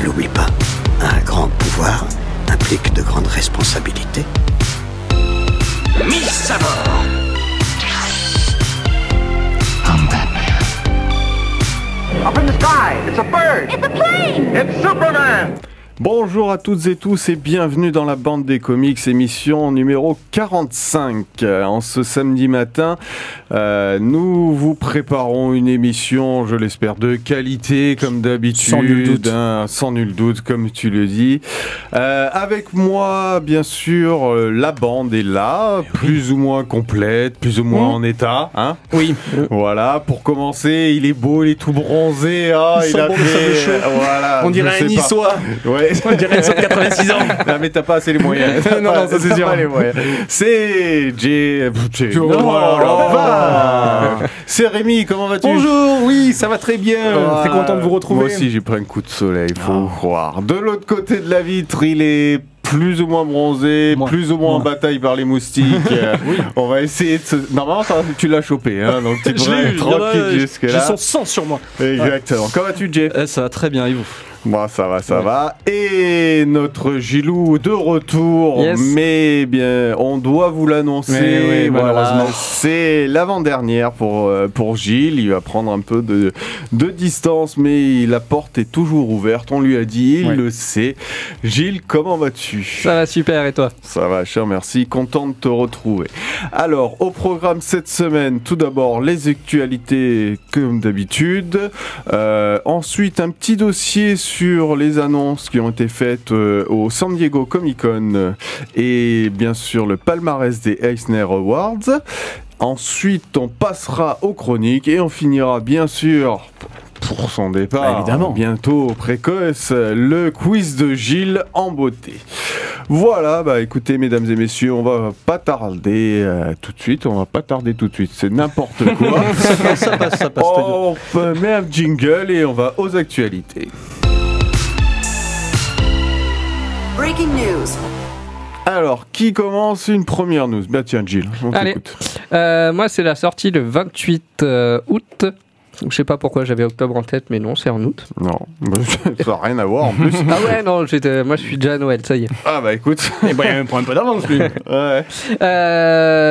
l'oublie pas. Un grand pouvoir implique de grandes responsabilités. Mise à bord. I'm Batman. Up in the sky, it's a bird. It's a plane! It's Superman. Bonjour à toutes et tous et bienvenue dans la bande des comics, émission numéro 45. En ce samedi matin, nous vous préparons une émission, je l'espère, de qualité comme d'habitude, sans nul doute, comme tu le dis. Avec moi, bien sûr, la bande est là, plus ou moins complète, plus ou moins en état. Hein, oui. Voilà, pour commencer, il est beau, il est tout bronzé. Il a fait, voilà, on dirait un niçois. Ouais. On dirait 186 ans. Non, mais t'as pas assez les moyens. Non, ça c'est sûr. C'est Jay. C'est Rémi, comment vas-tu? Bonjour, oui, ça va très bien. Très content de vous retrouver. Moi aussi, j'ai pris un coup de soleil, faut croire. De l'autre côté de la vitre, il est plus ou moins bronzé, plus ou moins en bataille par les moustiques. Oui. On va essayer de se... Normalement, tu l'as chopé, hein, donc tu devrais être tranquille jusque-là. J'ai son sang sur moi. Exactement. Comment vas-tu, Jay? Ça va très bien, et vous? Bon, ça va. Et notre Gilou de retour, yes. Mais bien, on doit vous l'annoncer. Oui, malheureusement. C'est l'avant-dernière pour Gilles. Il va prendre un peu de distance, mais la porte est toujours ouverte. On lui a dit, il le sait. Gilles, comment vas-tu? Ça va super, et toi? Ça va, cher, merci. Content de te retrouver. Alors, au programme cette semaine, tout d'abord, les actualités comme d'habitude. Ensuite, un petit dossier sur les annonces qui ont été faites au San Diego Comic Con et bien sûr le palmarès des Eisner Awards. Ensuite, on passera aux chroniques et on finira bien sûr, pour son départ, bientôt précoce, le quiz de Gilles en beauté. Voilà, écoutez, mesdames et messieurs, on va pas tarder tout de suite, c'est n'importe quoi. ça passe. On met un jingle et on va aux actualités. Breaking news. Alors, qui commence une première news? Tiens, Gilles, on t'écoute. Moi, c'est la sortie le 28 août. Je sais pas pourquoi j'avais octobre en tête, mais non, c'est en août. Non, ça n'a rien à voir en plus. Ah ouais, non, moi je suis déjà à Noël, ça y est. Ah écoute. Et il prend un peu d'avance, lui. Ouais.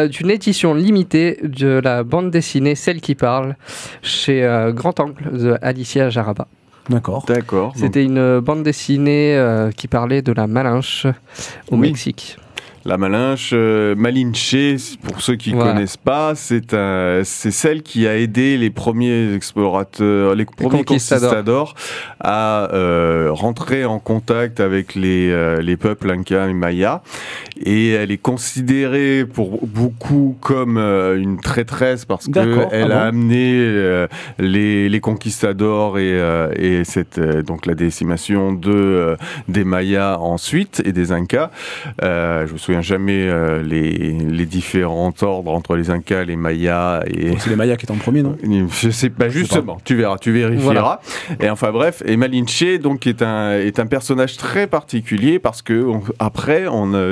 D'une édition limitée de la bande dessinée Celle qui parle, chez Grand Angle, de Alicia Jaraba. D'accord. C'était une bande dessinée qui parlait de la Malinche au Mexique. La Malinche, Malinche, pour ceux qui ne connaissent pas, c'est celle qui a aidé les premiers explorateurs, les premiers conquistadors à rentrer en contact avec les peuples Inca et Maya. Et elle est considérée pour beaucoup comme une traîtresse parce qu'elle a amené les conquistadors et donc la décimation des Mayas ensuite et des Incas. Je me souviens jamais les différents ordres entre les Incas, les Mayas et... C'est les Mayas qui étaient en premier, non? Je sais pas, justement, tu verras, tu vérifieras. Voilà. Et enfin bref, et Malinche donc est un personnage très particulier parce que après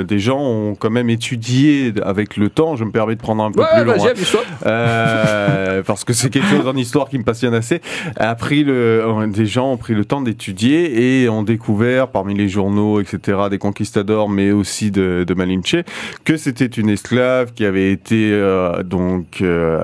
des gens ont quand même étudié avec le temps, je me permets de prendre un peu plus long, parce que c'est quelque chose en histoire qui me passionne assez. Des gens ont pris le temps d'étudier et ont découvert parmi les journaux, etc., des conquistadors, mais aussi de Malinche, que c'était une esclave qui avait été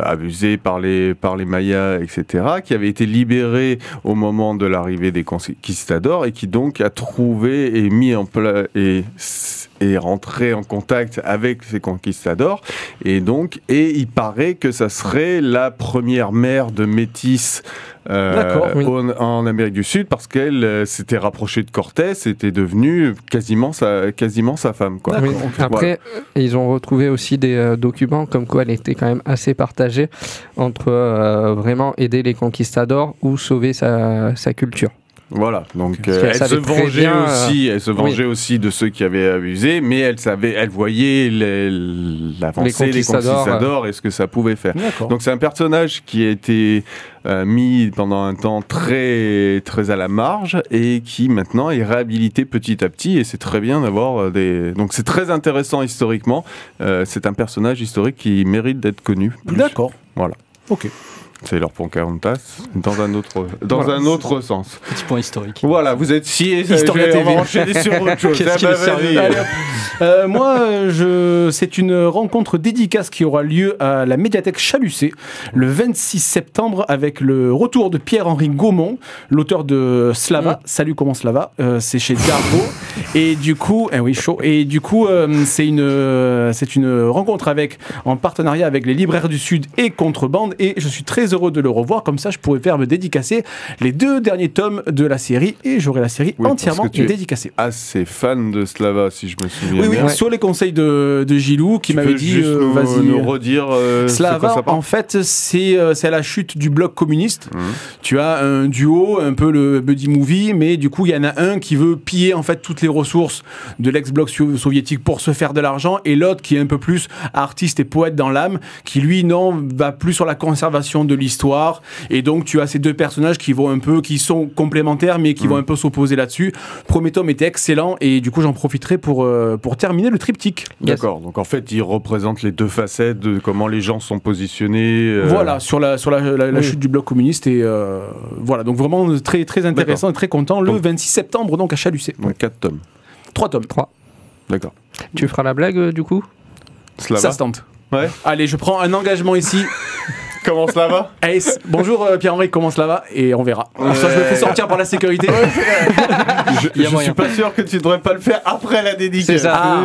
abusée par les Mayas, etc., qui avait été libérée au moment de l'arrivée des conquistadors et qui donc a trouvé et mis en place et rentré en contact avec ces conquistadors et il paraît que ça serait la première mère de métis en Amérique du Sud parce qu'elle s'était rapprochée de Cortés, était devenue quasiment sa femme, quoi. Oui. Après, ils ont retrouvé aussi des documents comme quoi elle était quand même assez partagée entre vraiment aider les conquistadors ou sauver sa culture. Voilà, donc elle se vengeait aussi de ceux qui avaient abusé, mais elle voyait l'avancée des conquistadors et ce que ça pouvait faire. Donc c'est un personnage qui a été mis pendant un temps très, très à la marge et qui maintenant est réhabilité petit à petit, et c'est très bien d'avoir donc c'est très intéressant historiquement, c'est un personnage historique qui mérite d'être connu. D'accord. Voilà. Ok. Sailor Pocahontas dans un autre sens. Petit point historique. Voilà, vous êtes sciés, Historia on va TV. enchaîner sur autre chose. Qu'est-ce qu'il est sérieux. Allez, hop. Moi, c'est une rencontre dédicace qui aura lieu à la médiathèque Chalucé le 26 septembre avec le retour de Pierre-Henri Gaumont, l'auteur de Slava. Salut, comment Slava c'est chez Dargo. Et du coup, chaud. Et du coup, c'est une rencontre en partenariat avec les Libraires du Sud et Contrebande. Et je suis très heureux de le revoir. Comme ça, je pourrais faire me dédicacer les 2 derniers tomes de la série et j'aurai la série entièrement dédicacée. Assez fan de Slava, si je me souviens Oui, bien. sur les conseils de Gilou qui m'avait dit vas-y. Nous redire Slava, en fait, c'est à la chute du bloc communiste. Tu as un duo, un peu le buddy movie, mais du coup, il y en a un qui veut piller en fait toutes les ressources de l'ex-bloc soviétique pour se faire de l'argent, et l'autre qui est un peu plus artiste et poète dans l'âme, qui lui, non, va plus sur la conservation de l'histoire. Et donc, tu as ces 2 personnages qui sont complémentaires, mais qui vont un peu s'opposer là-dessus. Premier tome était excellent, et du coup, j'en profiterai pour terminer le triptyque. D'accord, donc en fait, il représente les 2 facettes de comment les gens sont positionnés. Voilà, sur la chute du bloc communiste, et voilà, donc vraiment très, très intéressant et très content. Le 26 septembre, donc à Chalucé. Donc 4 tomes. 3 tomes. 3. D'accord. Tu feras la blague du coup? Slava. Ça se tente. Ouais. Allez, je prends un engagement ici. Comment Slava? Allez, bonjour Pierre-Henri, comment cela va? Et on verra. Ça, je me fais sortir par la sécurité. Je suis pas sûr que tu devrais pas le faire après la dédicace. C'est ça.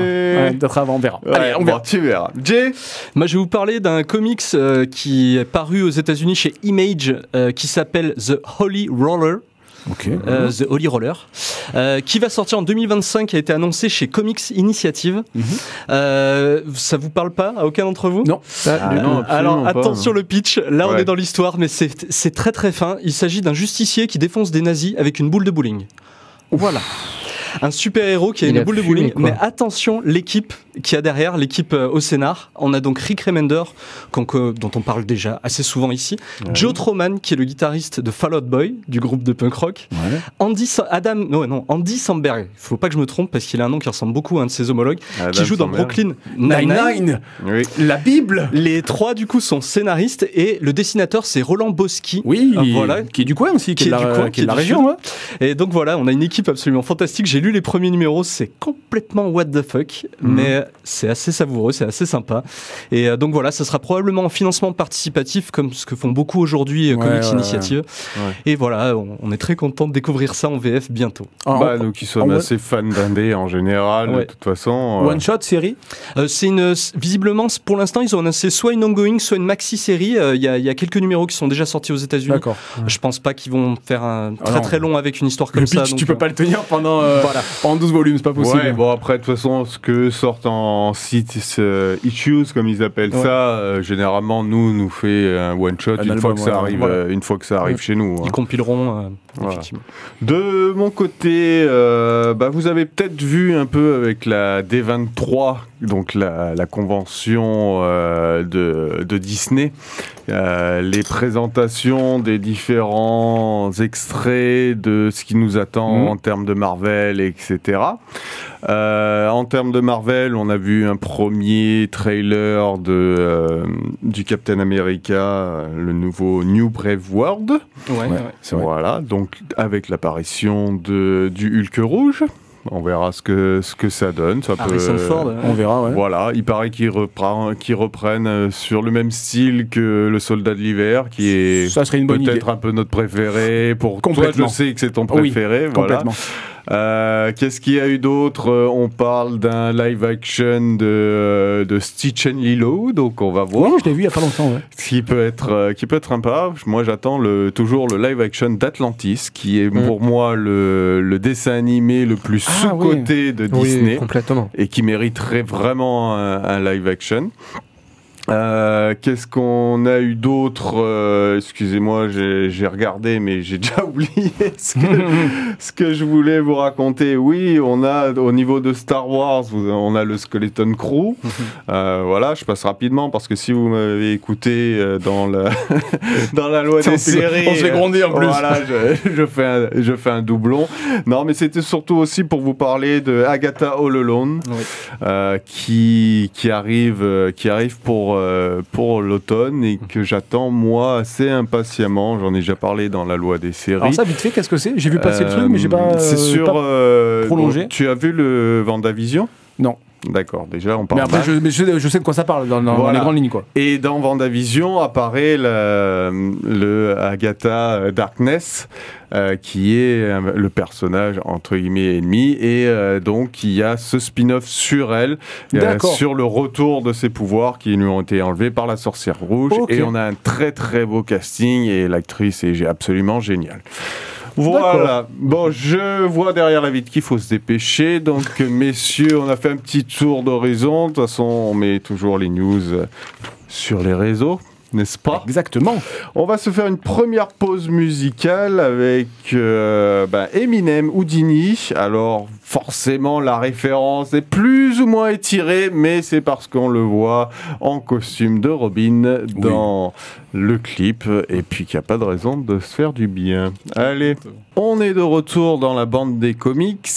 D'autres avant, on verra. Ouais, Allez, on verra. tu verras. Jay? Moi, je vais vous parler d'un comics qui est paru aux États-Unis chez Image, qui s'appelle The Holy Roller. The Holy Roller, qui va sortir en 2025, qui a été annoncé chez Comics Initiative. Ça vous parle pas à aucun d'entre vous? Non. Non, alors attention pas, le pitch, là on est dans l'histoire, mais c'est très très fin. Il s'agit d'un justicier qui défonce des nazis avec une boule de bowling. Voilà. Un super-héros qui a une boule de bowling, mais attention, l'équipe qui a derrière, l'équipe au scénar, on a donc Rick Remender, dont on parle déjà assez souvent ici, Joe Troman, qui est le guitariste de Fall Out Boy, du groupe de punk rock, Andy Samberg, il faut pas que je me trompe, parce qu'il a un nom qui ressemble beaucoup à un de ses homologues, qui joue dans Brooklyn Nine-Nine, la Bible. Les 3 du coup sont scénaristes, et le dessinateur c'est Roland Boschi, voilà, qui est du coin aussi, qui est de la région. Et donc voilà, on a une équipe absolument fantastique. J'ai lu les premiers numéros, c'est complètement what the fuck, mais c'est assez savoureux, c'est assez sympa. Et donc voilà, ça sera probablement en financement participatif, comme ce que font beaucoup aujourd'hui Comics Initiative. Et voilà, on est très content de découvrir ça en VF bientôt. Nous qui sommes assez fans d'indé en général, de toute façon. One shot série. C'est visiblement, pour l'instant, ils ont annoncé soit une ongoing, soit une maxi série. Il y a quelques numéros qui sont déjà sortis aux États-Unis. D'accord. Je pense pas qu'ils vont faire un très long avec une histoire comme le pitch, ça. Tu peux pas le tenir pendant 12 volumes, c'est pas possible. Ouais, bon après de toute façon, ce que sortent en site issues comme ils appellent ça, généralement nous fait un one shot une fois que ça arrive chez nous. Ils compileront. Effectivement. De mon côté, vous avez peut-être vu un peu avec la D23, donc la convention de Disney, les présentations des différents extraits de ce qui nous attend en termes de Marvel, etc. En termes de Marvel, on a vu un premier trailer du Captain America, le nouveau New Brave World. C'est vrai. Voilà, donc avec l'apparition du Hulk rouge. On verra ce que ça donne. Harrison Ford, on verra. Voilà, il paraît qu'ils reprennent sur le même style que le Soldat de l'hiver, qui est peut-être un peu notre préféré. Pour toi, je sais que c'est ton préféré. Complètement. Qu'est-ce qu'il y a eu d'autre? On parle d'un live action de Stitch and Lilo, donc on va voir. Oui, je l'ai vu il y a pas longtemps. Qui peut être sympa. Moi, j'attends toujours le live action d'Atlantis, qui est pour moi le dessin animé le plus sous-coté de Disney, complètement, et qui mériterait vraiment un live action. Qu'est-ce qu'on a eu d'autre? Excusez-moi, j'ai regardé, mais j'ai déjà oublié ce que je voulais vous raconter. Oui, on a au niveau de Star Wars, on a le Skeleton Crew. Voilà, je passe rapidement parce que si vous m'avez écouté dans la loi des séries, on se fait gronder en plus. Voilà, je fais un doublon. Non, mais c'était surtout aussi pour vous parler de Agatha All Alone, qui arrive pour pour l'automne et que j'attends moi assez impatiemment. J'en ai déjà parlé dans la loi des séries. Alors ça, vite fait, qu'est-ce que c'est? J'ai vu passer le truc, mais j'ai pas. C'est sur prolongé. Bon, tu as vu le WandaVision? Non. D'accord, déjà on parle. Mais après, je sais de quoi ça parle dans les grandes lignes, quoi. Et dans WandaVision apparaît le Agatha Darkness, qui est le personnage entre guillemets ennemi, et donc il y a ce spin-off sur elle, sur le retour de ses pouvoirs qui lui ont été enlevés par la sorcière rouge. Et on a un très très beau casting et l'actrice est absolument géniale. Voilà, bon, je vois derrière la vitre qu'il faut se dépêcher, donc messieurs, on a fait un petit tour d'horizon, de toute façon on met toujours les news sur les réseaux, n'est-ce pas? Exactement. On va se faire une première pause musicale avec Eminem, Houdini. Alors forcément la référence est plus ou moins étirée, mais c'est parce qu'on le voit en costume de Robin dans le clip, et puis qu'il n'y a pas de raison de se faire du bien. Allez, on est de retour dans la bande des comics.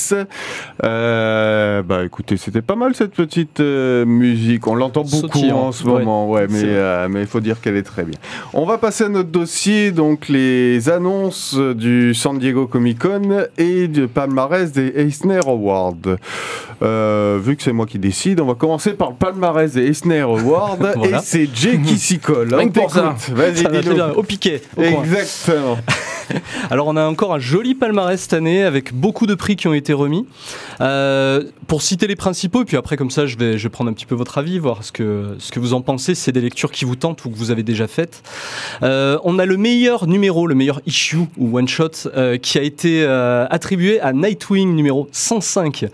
Écoutez, c'était pas mal cette petite musique. On l'entend beaucoup en ce moment, mais il faut dire qu'elle est très bien. On va passer à notre dossier, donc les annonces du San Diego Comic Con et du palmarès des Eisner Awards. Vu que c'est moi qui décide, on va commencer par le palmarès des Eisner Awards. Et c'est Jay qui s'y colle. Rien que pour ça. Vas-y, dis-nous. Au piquet. Exactement. Alors on a encore un joli palmarès cette année avec beaucoup de prix qui ont été remis. Pour citer les principaux, et puis après comme ça je vais prendre un petit peu votre avis, voir ce que vous en pensez, si c'est des lectures qui vous tentent ou que vous avez déjà faites. On a le meilleur numéro, le meilleur issue ou one shot qui a été attribué à Nightwing numéro 105,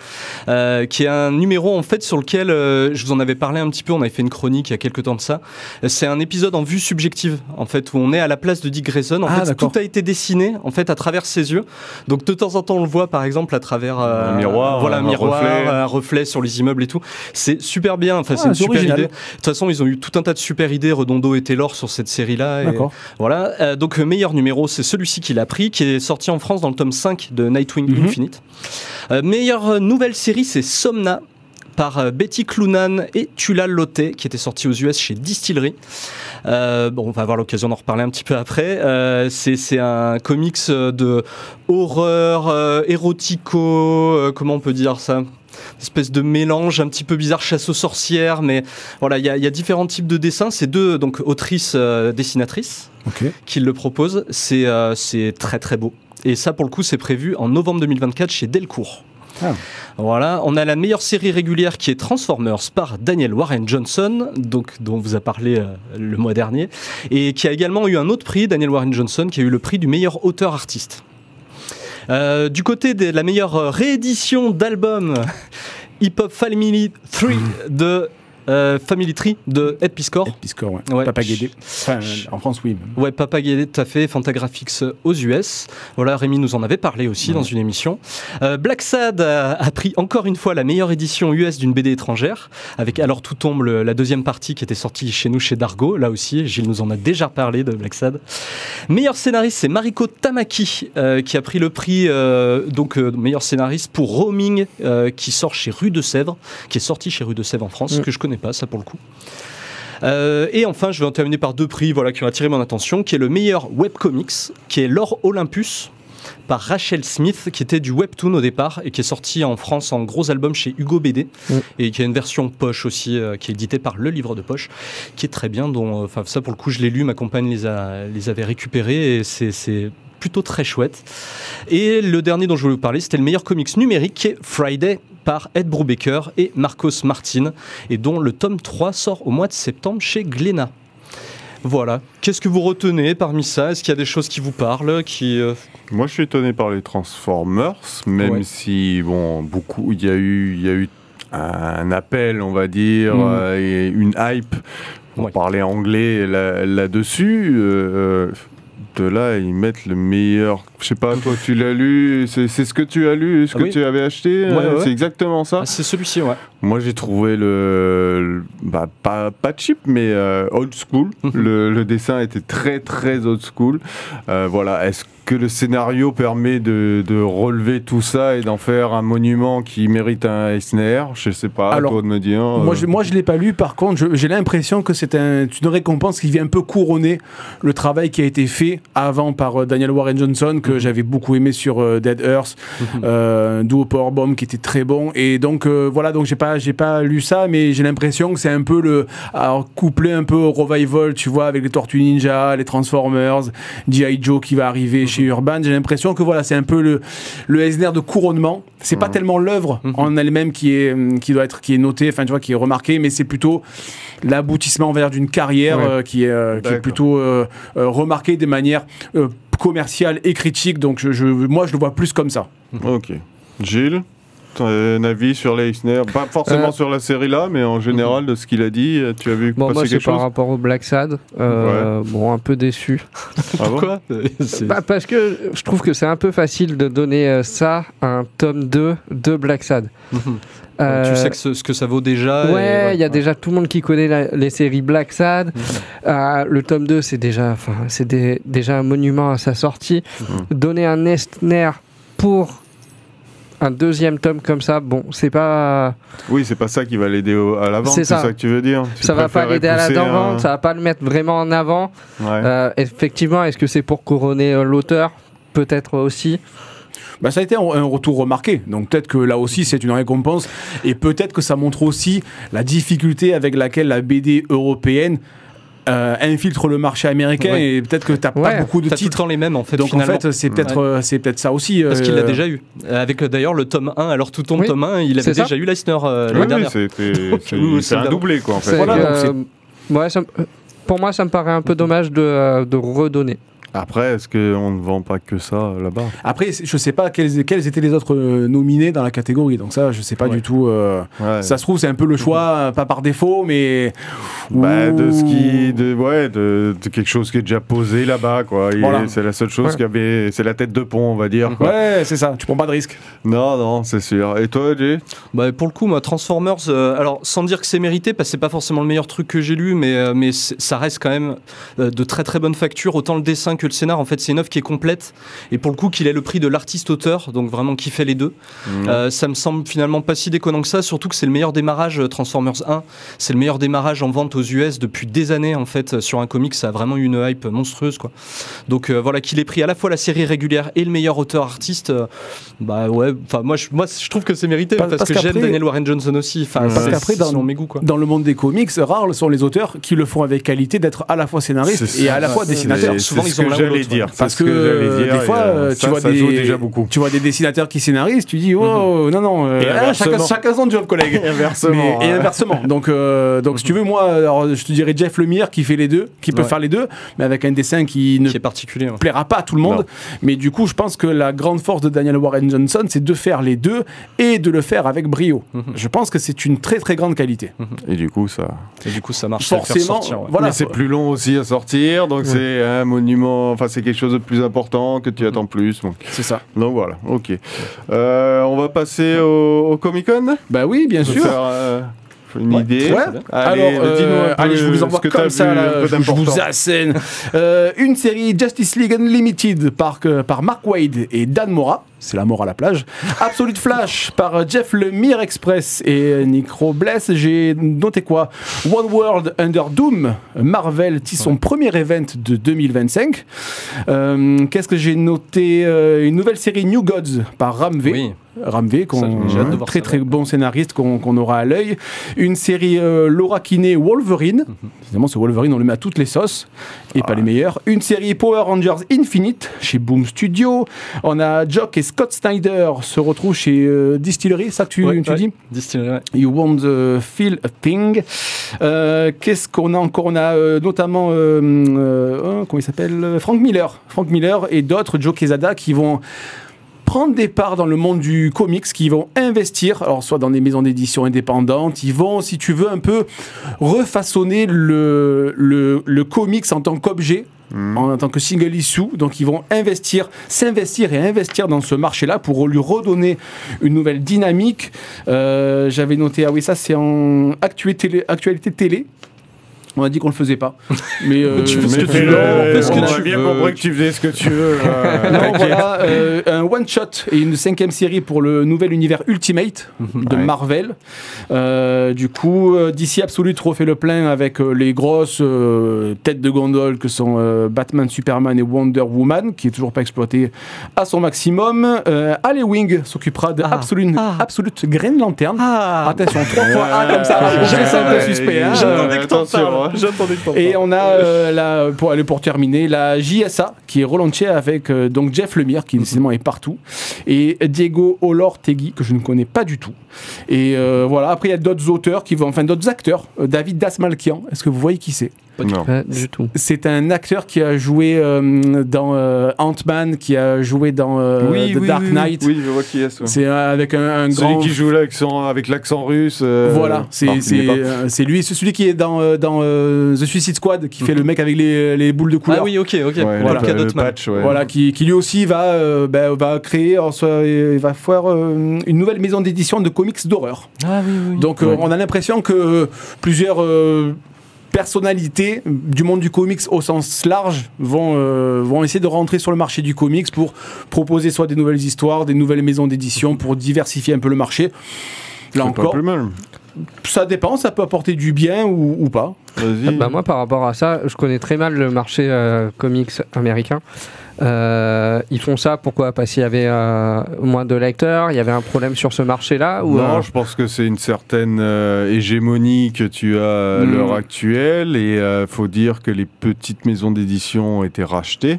qui est un numéro en fait sur lequel je vous en avais parlé un petit peu, on avait fait une chronique il y a quelques temps de ça. C'est un épisode en vue subjective en fait, où on est à la place de Dick Grayson. En fait, tout a été dessiné en fait à travers ses yeux. Donc de temps en temps on le voit par exemple à travers un miroir, un reflet sur les immeubles et tout. C'est super bien, enfin c'est une super idée. De toute façon ils ont eu tout un tas de super idées, Redondo et Taylor, sur cette série là. Voilà, donc meilleur numéro c'est celui-ci qu'il a pris, qui est sorti en France dans le tome 5 de Nightwing Infinite. Meilleure nouvelle série c'est Somna, par Betty Clunan et Tula Lotte, qui était sorti aux US chez Distillery. On va avoir l'occasion d'en reparler un petit peu après. C'est un comics de horreur, érotico, comment on peut dire ça, une espèce de mélange un petit peu bizarre, chasse aux sorcières, mais voilà, il y a différents types de dessins. C'est deux donc autrices dessinatrices qui le proposent. C'est très très beau. Et ça pour le coup c'est prévu en novembre 2024 chez Delcourt. Voilà, on a la meilleure série régulière qui est Transformers par Daniel Warren Johnson, donc dont on vous a parlé le mois dernier, et qui a également eu un autre prix, Daniel Warren Johnson, qui a eu le prix du meilleur auteur artiste. Du côté de la meilleure réédition d'album, Hip Hop Family 3 de Family Tree de Ed Piscor. Ed Piscor, ouais. Papa Guédé. Enfin, en France, oui. Ouais, Papa Guédé, tout à fait. Fantagraphics aux US. Voilà, Rémi nous en avait parlé aussi dans une émission. Black Sad a pris encore une fois la meilleure édition US d'une BD étrangère, avec Alors Tout Tombe, la deuxième partie qui était sortie chez nous, chez Dargo. Là aussi, Gilles nous en a déjà parlé de Black Sad. Meilleur scénariste, c'est Mariko Tamaki, qui a pris le prix, meilleur scénariste pour Roaming, qui sort chez Rue de Sèvres, qui est sorti chez Rue de Sèvres en France, que je connais pas ça pour le coup. Et enfin je vais en terminer par deux prix qui ont attiré mon attention, qui est le meilleur webcomics, qui est L'Or Olympus par Rachel Smith, qui était du webtoon au départ et qui est sorti en France en gros album chez Hugo BD, et qui a une version poche aussi qui est éditée par Le Livre de Poche, qui est très bien, ça pour le coup je l'ai lu, ma compagne les avait récupérés et c'est plutôt très chouette. Et le dernier dont je voulais vous parler, c'était le meilleur comics numérique, qui est Friday par Ed Brubaker et Marcos Martin, et dont le tome 3 sort au mois de septembre chez Glénat. Voilà. Qu'est-ce que vous retenez parmi ça? Est-ce qu'il y a des choses qui vous parlent Moi, je suis étonné par les Transformers, même si, beaucoup, il y a eu un appel, on va dire, et une hype pour parler anglais là-dessus. De là, ils mettent le meilleur. Je sais pas, toi, tu l'as lu, c'est ce que tu as lu, ce que tu avais acheté, c'est exactement ça. C'est celui-ci, ouais. Moi, j'ai trouvé pas cheap, mais old school. Le dessin était très très old school. Voilà. que le scénario permet de relever tout ça et d'en faire un monument qui mérite un Eisner? Je sais pas, alors, toi de me dire. Moi, je l'ai pas lu. Par contre, j'ai l'impression que c'est une récompense qui vient un peu couronner le travail qui a été fait avant par Daniel Warren Johnson, que j'avais beaucoup aimé sur Dead Earth, Duo Powerbomb, qui était très bon. Et donc, voilà, donc j'ai pas lu ça, mais j'ai l'impression que c'est un peu couplé un peu au revival, tu vois, avec les Tortues Ninja, les Transformers, G.I. Joe qui va arriver chez Urban. J'ai l'impression que voilà, c'est un peu le Eisner de couronnement. C'est pas tellement l'œuvre en elle-même qui est notée, enfin tu vois, qui est remarquée, mais c'est plutôt l'aboutissement vers d'une carrière qui est plutôt remarquée de manière commerciale et critique. Donc moi je le vois plus comme ça. Ok. Gilles, un avis sur l'Eisner, pas forcément sur la série là, mais en général de ce qu'il a dit, tu as vu passer moi, quelque chose? Par rapport au Black Sad, bon, un peu déçu. Pourquoi? Parce que je trouve que c'est un peu facile de donner ça à un tome 2 de Black Sad. Tu sais ce que ça vaut déjà. Ouais, il y a déjà tout le monde qui connaît les séries Black Sad. Le tome 2, c'est déjà un monument à sa sortie. Donner un Eisner pour un deuxième tome comme ça, bon, c'est pas... Oui, c'est pas ça qui va l'aider à la vente, c'est ça que tu veux dire. Ça va pas l'aider à la vente, ça va pas le mettre vraiment en avant. Effectivement, est-ce que c'est pour couronner l'auteur? Peut-être aussi. Bah, ça a été un retour remarqué, donc peut-être que là aussi c'est une récompense, et peut-être que ça montre aussi la difficulté avec laquelle la BD européenne infiltre le marché américain, et peut-être que t'as pas beaucoup de titres. Tout le temps les mêmes en fait. Donc finalement. en fait c'est peut-être ça aussi. Parce qu'il l'a déjà eu. Avec d'ailleurs le tome 1, alors tout tombe tome 1, il avait déjà eu l'Eisner l'année dernière. C'est un doublé quoi en fait. Pour moi ça me paraît un peu dommage de redonner. Après, est-ce qu'on ne vend pas que ça là-bas? Après, je sais pas quels étaient les autres nominés dans la catégorie, donc ça, je sais pas du tout. Ça se trouve, c'est un peu le choix, pas par défaut, mais de quelque chose qui est déjà posé là-bas, quoi. Voilà. C'est la seule chose c'est la tête de pont, on va dire. Quoi. Ouais, c'est ça. Tu prends pas de risque. Non, c'est sûr. Et toi, Jay? Pour le coup, moi, Transformers, alors sans dire que c'est mérité, parce que c'est pas forcément le meilleur truc que j'ai lu, mais ça reste quand même de très très bonne facture. Autant le dessin que le scénar, en fait, c'est une œuvre qui est complète, et pour le coup qu'il ait le prix de l'artiste-auteur, donc vraiment qui fait les deux, ça me semble finalement pas si déconnant que ça, surtout que c'est le meilleur démarrage Transformers 1, c'est le meilleur démarrage en vente aux US depuis des années en fait, sur un comic, ça a vraiment eu une hype monstrueuse quoi. Donc voilà, qu'il ait pris à la fois la série régulière et le meilleur auteur-artiste, moi je trouve que c'est mérité, parce que j'aime Daniel Warren Johnson aussi, parce qu'après dans le monde des comics, rares sont les auteurs qui le font avec qualité d'être à la fois scénariste et à la fois dessinateur. Souvent ils ont j'allais dire. Parce que des fois, tu vois des dessinateurs qui scénarisent, tu dis oh non, chacun son job, collègue. Et inversement. Donc si tu veux, moi, alors, je te dirais Jeff Lemire qui fait les deux, qui peut faire les deux, mais avec un dessin qui ne plaira pas à tout le monde. Mais du coup, je pense que la grande force de Daniel Warren Johnson, c'est de faire les deux et de le faire avec brio. Je pense que c'est une très très grande qualité. Et du coup, ça marche forcément. Voilà, mais c'est plus long aussi à sortir, donc c'est un monument. Enfin, c'est quelque chose de plus important que tu attends plus. C'est ça. Donc voilà, ok. On va passer au Comic-Con. Bah oui, bien sûr. Une idée. Ouais. Allez, je vous envoie comme ça, là, je vous assène. Une série Justice League Unlimited par Mark Waid et Dan Mora. C'est la mort à la plage. Absolute Flash par Jeff Lemire Express et Nick Robles. J'ai noté quoi? One World Under Doom. Marvel tisse son premier event de 2025. Qu'est-ce que j'ai noté? Une nouvelle série New Gods par Ram V. Oui. Ram V, très bon scénariste qu'on aura à l'œil. Une série Laura Kinney Wolverine. Évidemment, ce Wolverine, on le met à toutes les sauces et pas les meilleures. Une série Power Rangers Infinite chez Boom Studio. On a Jock et Scott Snyder se retrouvent chez Distillery, ça que tu dis? Distillery, ouais. You Won't Feel a Thing. Qu'est-ce qu'on a encore? On a notamment comment il s'appelle? Frank Miller et d'autres, Joe Quesada, qui vont prendre des parts dans le monde du comics, qui vont investir, alors soit dans des maisons d'édition indépendantes, ils vont, si tu veux, un peu refaçonner le comics en tant qu'objet, en tant que single issue. Donc ils vont s'investir dans ce marché-là pour lui redonner une nouvelle dynamique. J'avais noté, ça c'est en actualité télé. On a dit qu'on le faisait pas. Mais tu fais ce que tu veux. on On a bien compris que tu faisais ce que tu veux. non, voilà, un one-shot et une 5e série pour le nouvel univers Ultimate de Marvel. Du coup, DC Absolute refait le plein avec les grosses têtes de gondole que sont Batman, Superman et Wonder Woman, qui est toujours pas exploité à son maximum. Alley Wing s'occupera de Absolute Green Lantern. Attention, 3 fois A comme ça. C'est un peu suspect. Hein. J'attendais que t'en parles. Et on a, pour terminer, la JSA qui est relancée avec donc Jeff Lemire, qui décidément est partout, et Diego Olortegui, que je ne connais pas du tout. Et voilà, après il y a d'autres auteurs d'autres acteurs. David Dasmalkian, est-ce que vous voyez qui c'est? Non. Pas du tout. C'est un acteur qui a joué dans Ant-Man, qui a joué dans The Dark Knight. Oui, je vois qui est. C'est avec un grand... Celui qui joue avec l'accent russe. Voilà, c'est lui. C'est celui qui est dans The Suicide Squad, qui fait le mec avec les boules de couleur. Ah oui, ok. Ouais, voilà. le patch, ouais. Voilà, qui lui aussi va créer, il va faire une nouvelle maison d'édition de comics d'horreur. Ah oui. Donc on a l'impression que plusieurs personnalités du monde du comics au sens large vont essayer de rentrer sur le marché du comics pour proposer soit des nouvelles histoires, des nouvelles maisons d'édition pour diversifier un peu le marché. Là encore, pas plus mal. Ça dépend, ça peut apporter du bien ou pas. Vas-y. Moi, par rapport à ça, je connais très mal le marché comics américain. Ils font ça, pourquoi? Parce qu'il y avait moins de lecteurs, il y avait un problème sur ce marché-là ou Non, je pense que c'est une certaine hégémonie que tu as à l'heure actuelle, et faut dire que les petites maisons d'édition ont été rachetées.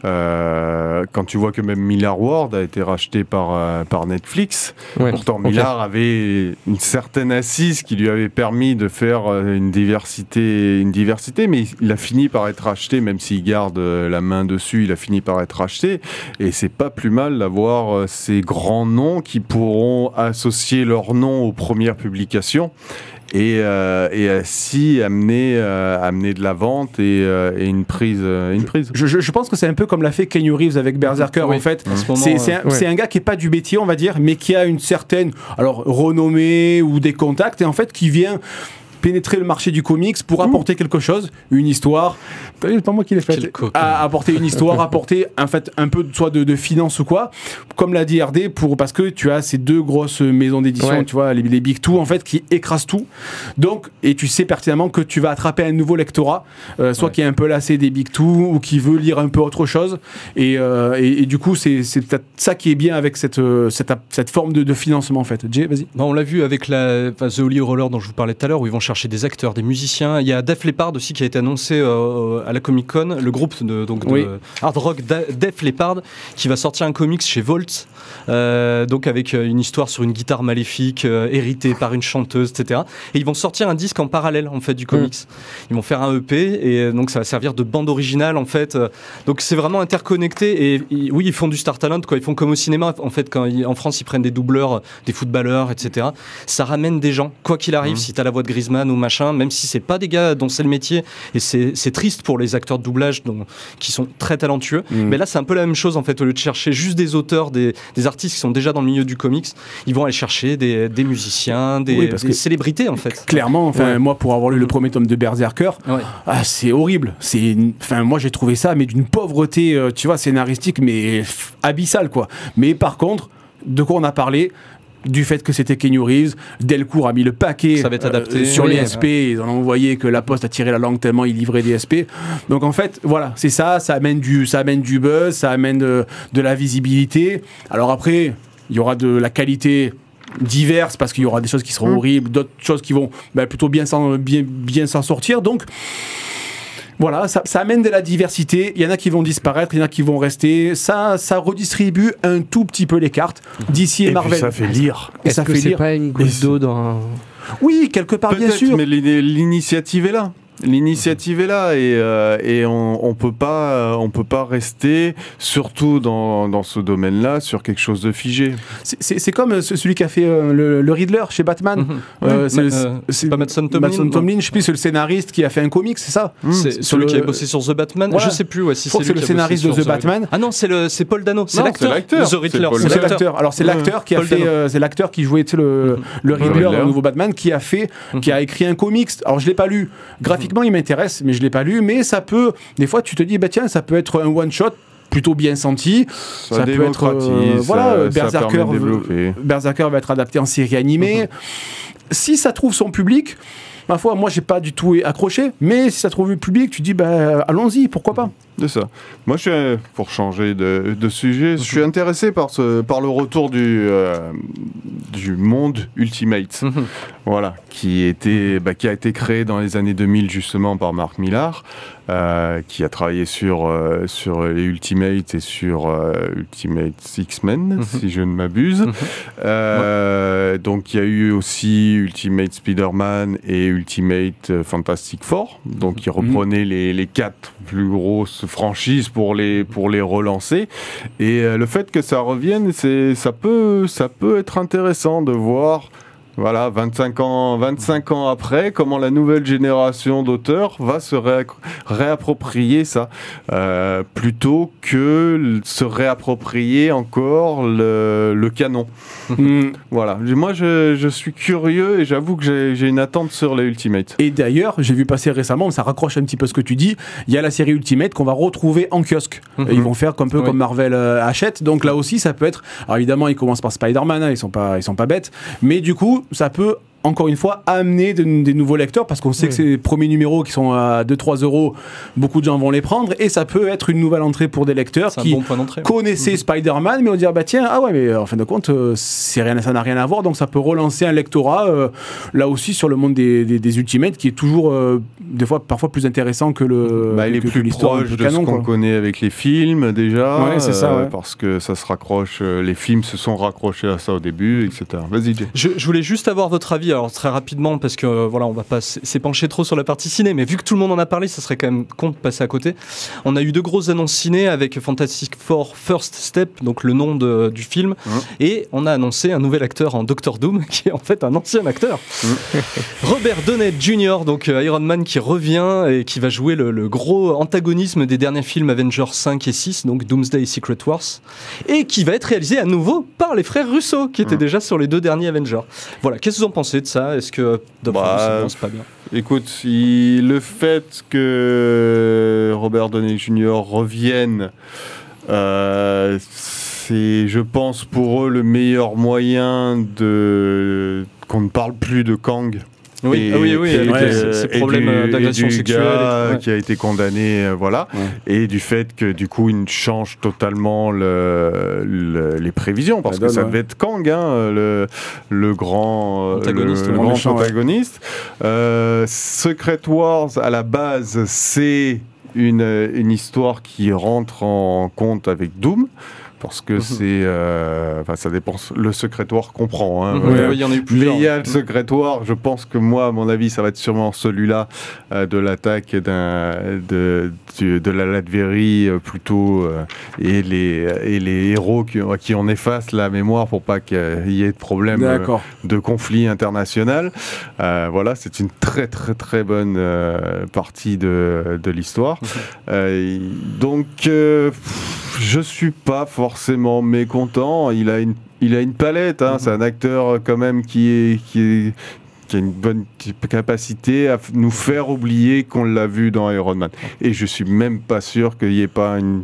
Quand tu vois que même Millard Ward a été racheté par Netflix, pourtant Millard avait une certaine assise qui lui avait permis de faire une diversité, mais il a fini par être racheté, même s'il garde la main dessus, il a fini par être racheté, et c'est pas plus mal d'avoir ces grands noms qui pourront associer leur nom aux premières publications et ainsi amener de la vente et une prise. Je pense que c'est un peu comme l'a fait Keanu Reeves avec Berserker, en fait. C'est un gars qui est pas du métier, on va dire, mais qui a une certaine renommée ou des contacts, et en fait qui vient pénétrer le marché du comics pour apporter quelque chose, une histoire. C'est pas moi qui l'ai fait. Apporter une histoire, apporter en fait un peu soit de finance ou quoi, comme l'a dit RD, parce que tu as ces deux grosses maisons d'édition, tu vois, les Big Two en fait, qui écrasent tout. Donc, et tu sais pertinemment que tu vas attraper un nouveau lectorat, soit qui est un peu lassé des Big Two ou qui veut lire un peu autre chose. Et du coup, c'est peut-être ça qui est bien avec cette forme de financement en fait. Jay, vas-y. On l'a vu avec The Holy Roller dont je vous parlais tout à l'heure, où ils vont chercher des acteurs, des musiciens. Il y a Def Leppard aussi qui a été annoncé à la Comic Con, le groupe de hard rock Def Leppard, qui va sortir un comics chez Volt, donc avec une histoire sur une guitare maléfique héritée par une chanteuse, etc. Et ils vont sortir un disque en parallèle en fait du comics. Ils vont faire un EP et donc ça va servir de bande originale en fait. Donc c'est vraiment interconnecté, et oui, ils font du Star Talent quoi. Ils font comme au cinéma en fait, quand en France ils prennent des doubleurs, des footballeurs, etc. Ça ramène des gens quoi qu'il arrive. Si t'as la voix de Griezmann ou machin, même si c'est pas des gars dont c'est le métier, et c'est triste pour les acteurs de doublage qui sont très talentueux, mais là c'est un peu la même chose en fait. Au lieu de chercher juste des auteurs, des artistes qui sont déjà dans le milieu du comics, ils vont aller chercher des musiciens, des célébrités en fait. Clairement, moi pour avoir lu le premier tome de Berserker, c'est horrible. Moi j'ai trouvé ça mais d'une pauvreté, tu vois, scénaristique mais abyssale quoi. Mais par contre, de quoi on a parlé? Du fait que c'était Keanu Reeves, Delcourt a mis le paquet sur les SP, ils en ont envoyé que la Poste a tiré la langue tellement il livrait des SP. Donc en fait, voilà, c'est ça amène du buzz, ça amène de la visibilité. Alors après, il y aura de la qualité diverse parce qu'il y aura des choses qui seront horribles, d'autres choses qui vont plutôt bien s'en sortir. Donc voilà, ça amène de la diversité. Il y en a qui vont disparaître, il y en a qui vont rester. Ça redistribue un tout petit peu les cartes. DC et Marvel. Puis ça fait lire. Est-ce que c'est pas une goutte d'eau dans... Oui, quelque part, bien sûr. Mais l'initiative est là. L'initiative est là, et on peut pas rester, surtout dans ce domaine-là, sur quelque chose de figé. C'est comme celui qui a fait le Riddler chez Batman. C'est pas Mattson Tomlin. Mattson Tomlin, je sais plus, c'est le scénariste qui a fait un comics, c'est ça? C'est celui qui a bossé sur The Batman. Voilà. Je sais plus si c'est le scénariste de The Batman. Ah non, c'est Paul Dano. C'est l'acteur. The Riddler. C'est l'acteur. Alors c'est l'acteur qui a fait, c'est l'acteur qui jouait le Riddler dans le nouveau Batman, qui a écrit un comics. Alors je l'ai pas lu. Graphiquement graphiquement, il m'intéresse, mais je l'ai pas lu. Mais ça peut, des fois, tu te dis, bah tiens, ça peut être un one shot plutôt bien senti. Ça peut être, voilà, Berserker va être adapté en série animée. Si ça trouve son public, ma foi, moi j'ai pas du tout accroché, mais si ça trouve le public, tu dis bah allons-y, pourquoi pas. C'est ça. Moi, pour changer de sujet, je suis intéressé par le retour du monde Ultimate, voilà, qui a été créé dans les années 2000 justement par Mark Millar, qui a travaillé sur les Ultimates et sur Ultimate X-Men, si je ne m'abuse. Donc, il y a eu aussi Ultimate Spider-Man et Ultimate Fantastic Four, donc qui reprenaient les 4 plus grosses franchises pour les relancer, et le fait que ça revienne, ça peut être intéressant de voir, voilà, 25 ans après, comment la nouvelle génération d'auteurs va se réapproprier ça, plutôt que se réapproprier encore le canon. Voilà. Moi, je suis curieux et j'avoue que j'ai une attente sur les Ultimates. Et d'ailleurs, j'ai vu passer récemment, ça raccroche un petit peu ce que tu dis, il y a la série Ultimate qu'on va retrouver en kiosque. Ils vont faire un peu comme Marvel achète, donc là aussi, ça peut être... Alors évidemment, ils commencent par Spider-Man, hein, ils sont pas bêtes, mais du coup, ça peut encore une fois amener des nouveaux lecteurs, parce qu'on sait que ces premiers numéros qui sont à 2-3 €, beaucoup de gens vont les prendre, et ça peut être une nouvelle entrée pour des lecteurs qui connaissaient Spider-Man, mais on dire bah tiens, ah ouais, mais en fin de compte ça n'a rien à voir, donc ça peut relancer un lectorat là aussi sur le monde des Ultimates, qui est toujours des fois parfois plus intéressant que il est plus proche de ce qu'on connaît avec les films déjà, c'est ça, parce que ça se raccroche, les films se sont raccrochés à ça au début, etc. Vas-y, Jay. Je voulais juste avoir votre avis, alors très rapidement, parce que voilà, on va pas s'épancher trop sur la partie ciné, mais vu que tout le monde en a parlé, ça serait quand même con de passer à côté. On a eu 2 grosses annonces ciné avec Fantastic Four First Step, donc le nom du film, et on a annoncé un nouvel acteur en Doctor Doom, qui est en fait un ancien acteur. Robert Downey Jr., donc Iron Man, qui revient et qui va jouer le gros antagonisme des derniers films Avengers 5 et 6, donc Doomsday et Secret Wars, et qui va être réalisé à nouveau par les frères Russo, qui étaient déjà sur les 2 derniers Avengers. Voilà, qu'est-ce que vous en pensez de ça? Est-ce que c'est pas bien? Écoute, le fait que Robert Downey Jr. revienne, c'est, je pense, pour eux le meilleur moyen qu'on ne parle plus de Kang. Oui, ces problèmes d'agression sexuelle qui a été condamné, voilà, et du fait que du coup il change totalement les prévisions, parce que ça devait être Kang, hein, le grand antagoniste. Secret Wars à la base, c'est une histoire qui rentre en compte avec Doom. Parce que c'est... ça dépend, le Secret War comprend. Hein, il y en a eu plusieurs. Mais il y a le Secret War, je pense que moi, à mon avis, ça va être sûrement celui-là de l'attaque de la Latverie plutôt, et les héros qui en effacent la mémoire pour pas qu'il y ait de problème de conflit international. Voilà, c'est une très très très bonne partie de l'histoire. Donc, je suis pas forcément mécontent. Il a une palette, hein. C'est un acteur quand même qui a une bonne capacité à nous faire oublier qu'on l'a vu dans Iron Man. Et je suis même pas sûr qu'il n'y ait pas une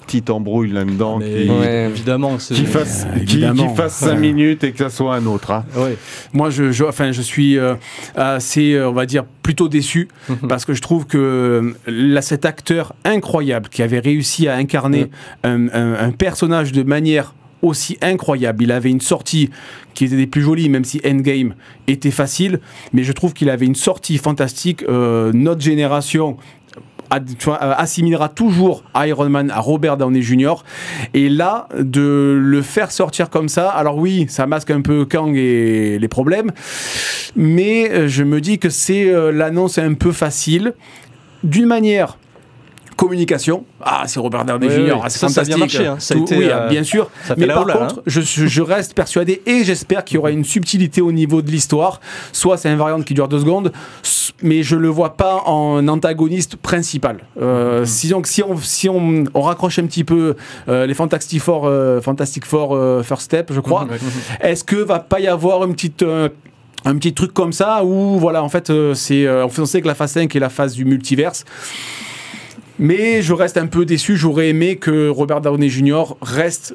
petite embrouille là-dedans qui fasse 5 minutes et que ça soit un autre. Hein. Moi, je suis assez, on va dire, plutôt déçu, parce que je trouve que cet acteur incroyable qui avait réussi à incarner un personnage de manière aussi incroyable. Il avait une sortie qui était des plus jolies, même si Endgame était facile, mais je trouve qu'il avait une sortie fantastique. Notre génération assimilera toujours Iron Man à Robert Downey Jr. Et là, de le faire sortir comme ça, alors oui, ça masque un peu Kang et les problèmes, mais je me dis que l'annonce est un peu facile. D'une manière... communication, c'est Robert Downey Jr., c'est fantastique. Ça a bien marché, hein. Ça a été, bien sûr. Mais par contre, je reste persuadé, et j'espère qu'il y aura une subtilité au niveau de l'histoire. Soit c'est un variant qui dure 2 secondes, mais je le vois pas en antagoniste principal. Si on raccroche un petit peu les Fantastic Four First Step, je crois, est-ce que va pas y avoir une petite un petit truc comme ça où voilà en fait on sait que la phase 5 est la phase du multiverse. Mais je reste un peu déçu. J'aurais aimé que Robert Downey Jr. reste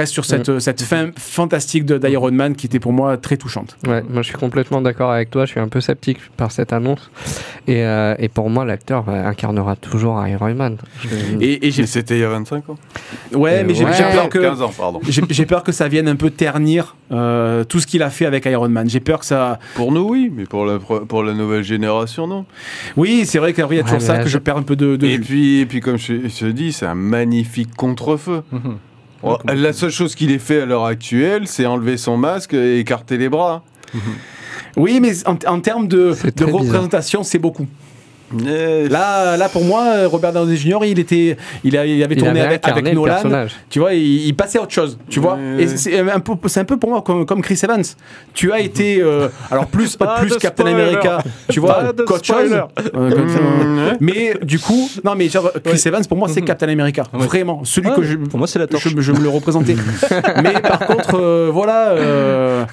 sur cette fin fantastique d'Iron Man qui était pour moi très touchante. Ouais, moi je suis complètement d'accord avec toi. Je suis un peu sceptique par cette annonce. Et pour moi, l'acteur incarnera toujours Iron Man. Et c'était il y a 25 ans. Ouais, mais j'ai peur que 15 ans, pardon. J'ai peur que ça vienne un peu ternir tout ce qu'il a fait avec Iron Man. J'ai peur que ça. Pour nous, oui, mais pour la nouvelle génération, non. Oui, c'est vrai qu'après il y a toujours ça que je perds un peu de vue. Et puis comme je te dis, c'est un magnifique contre-feu. La seule chose qu'il ait fait à l'heure actuelle, c'est enlever son masque et écarter les bras. Oui, mais en termes de représentation, c'est beaucoup. Là, pour moi, Robert Downey Jr. il avait tourné avec Nolan. Tu vois, il passait à autre chose. Tu vois, et c'est un peu pour moi comme Chris Evans. Tu as été alors plus Captain America. Tu vois, qu'autre chose. Mais du coup, non, mais genre, Chris Evans pour moi c'est Captain America. Vraiment, celui que pour moi c'est la torche. Je me le représentais. Mais par contre, voilà.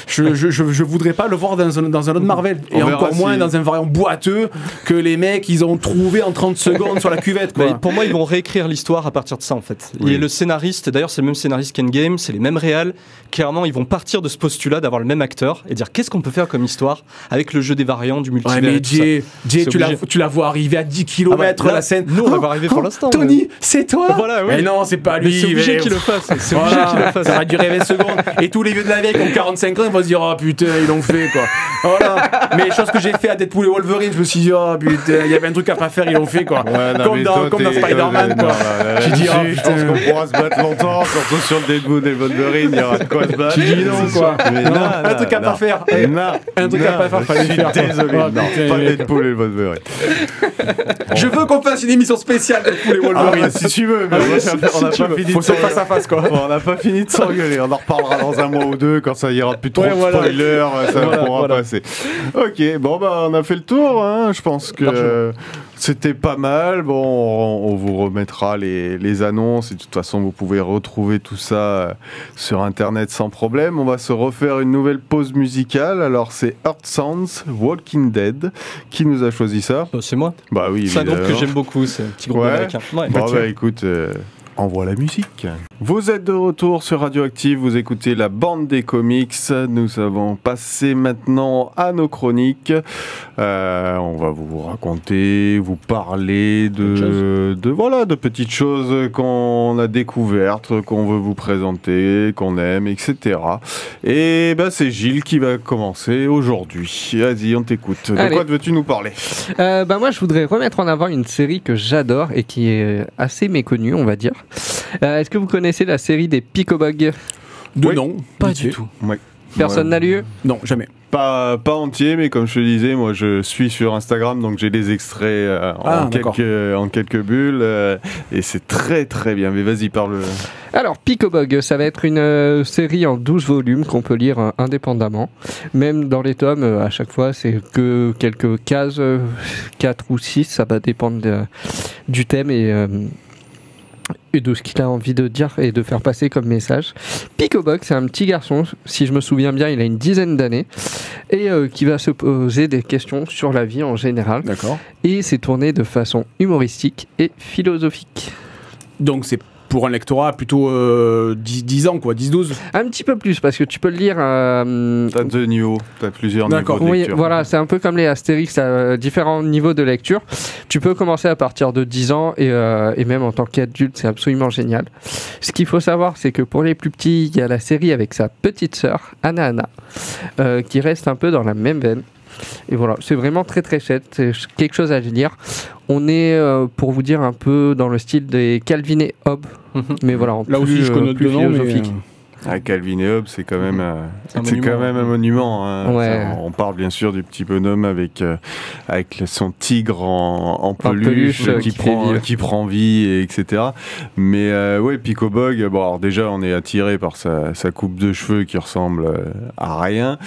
Je voudrais pas le voir dans un autre Marvel. Et encore moins dans un variant boiteux que les mecs ils ont trouvé en 30 secondes sur la cuvette, quoi. Pour moi ils vont réécrire l'histoire à partir de ça en fait. Et le scénariste, d'ailleurs c'est le même scénariste qu'Endgame, c'est les mêmes réals. Clairement ils vont partir de ce postulat d'avoir le même acteur et dire qu'est-ce qu'on peut faire comme histoire avec le jeu des variants, du multivers. Ouais, mais Jay, tu la vois arriver à 10 km la scène. Nous on va arriver pour l'instant. Tony, c'est toi. Voilà, oui. Mais non, c'est pas lui. C'est obligé qu'il le fasse. C'est obligé qu'il le fasse. Ça va durer 20 secondes. Et tous les vieux de la vieille qui ont 45 ans ils vont se dire oh putain ils l'ont fait quoi. Voilà. Mais chose que j'ai fait à Deadpool et Wolverine, je me suis dit oh putain il y avait un truc à pas faire, ils l'ont fait quoi. Ouais, comme dans Spider-Man quoi. J'ai dit je pense qu'on pourra se battre longtemps, surtout sur le Deadpool et Wolverine, il y aura de quoi se battre. J'ai dit non quoi. Un truc à pas faire. Un truc à pas faire, fallait faire. Désolé, non, pas Deadpool et Wolverine. Je veux qu'on fasse une émission spéciale Deadpool et Wolverine. Si tu veux, mais on n'a pas fini. Faut se face à face quoi. On n'a pas fini de s'engueuler, on en reparlera dans un mois ou deux quand ça ira plus trop de spoilers, ça pourra passer. Ok, bon on a fait le tour, hein. Je pense que c'était pas mal. Bon, on vous remettra les annonces et de toute façon vous pouvez retrouver tout ça sur internet sans problème. On va se refaire une nouvelle pause musicale. Alors c'est Earth Sounds, Walking Dead. Qui nous a choisi ça? C'est moi. Bah oui, c'est un groupe que j'aime beaucoup, c'est un petit groupe américain. Ouais. Bon écoute, envoie la musique. Vous êtes de retour sur Radioactive, vous écoutez la bande des comics. Nous avons passé maintenant à nos chroniques. On va vous raconter, vous parler de petites choses qu'on a découvertes, qu'on veut vous présenter, qu'on aime, etc. Et c'est Gilles qui va commencer aujourd'hui. Vas-y, on t'écoute. De quoi veux-tu nous parler? Moi, je voudrais remettre en avant une série que j'adore et qui est assez méconnue, on va dire. Est-ce que vous connaissez la série des Picobugs? Non, pas du tout. Ouais. Personne n'a lu? Non, jamais. Pas entier, mais comme je te disais, moi je suis sur Instagram, donc j'ai des extraits en quelques bulles, et c'est très très bien. Mais vas-y, parle. Alors, Picobug, ça va être une série en 12 volumes qu'on peut lire indépendamment. Même dans les tomes, à chaque fois, c'est que quelques cases, 4 ou 6, ça va dépendre du thème et de ce qu'il a envie de dire et de faire passer comme message. Picobug, c'est un petit garçon, si je me souviens bien, il a une dizaine d'années, et qui va se poser des questions sur la vie en général. D'accord. Et c'est tourné de façon humoristique et philosophique. Donc c'est pour un lectorat plutôt 10 ans, quoi, 10-12. Un petit peu plus, parce que tu peux le lire... T'as deux niveaux, t'as plusieurs niveaux de lecture. Oui, voilà, c'est un peu comme les Astérix, t'as différents niveaux de lecture. Tu peux commencer à partir de 10 ans, et même en tant qu'adulte, c'est absolument génial. Ce qu'il faut savoir, c'est que pour les plus petits, il y a la série avec sa petite sœur, Anna, qui reste un peu dans la même veine. Et voilà, c'est vraiment très très chouette, c'est quelque chose à lire. On est, pour vous dire, un peu dans le style des Calvin et Hobbes, mais voilà, en là plus, aussi je connais plus philosophique. Calvin et Hobbes, c'est quand même un monument. Hein. Ouais. On parle bien sûr du petit bonhomme avec son tigre en peluche qui prend vie, etc. Mais Picobug, alors déjà on est attiré par sa coupe de cheveux qui ressemble à rien.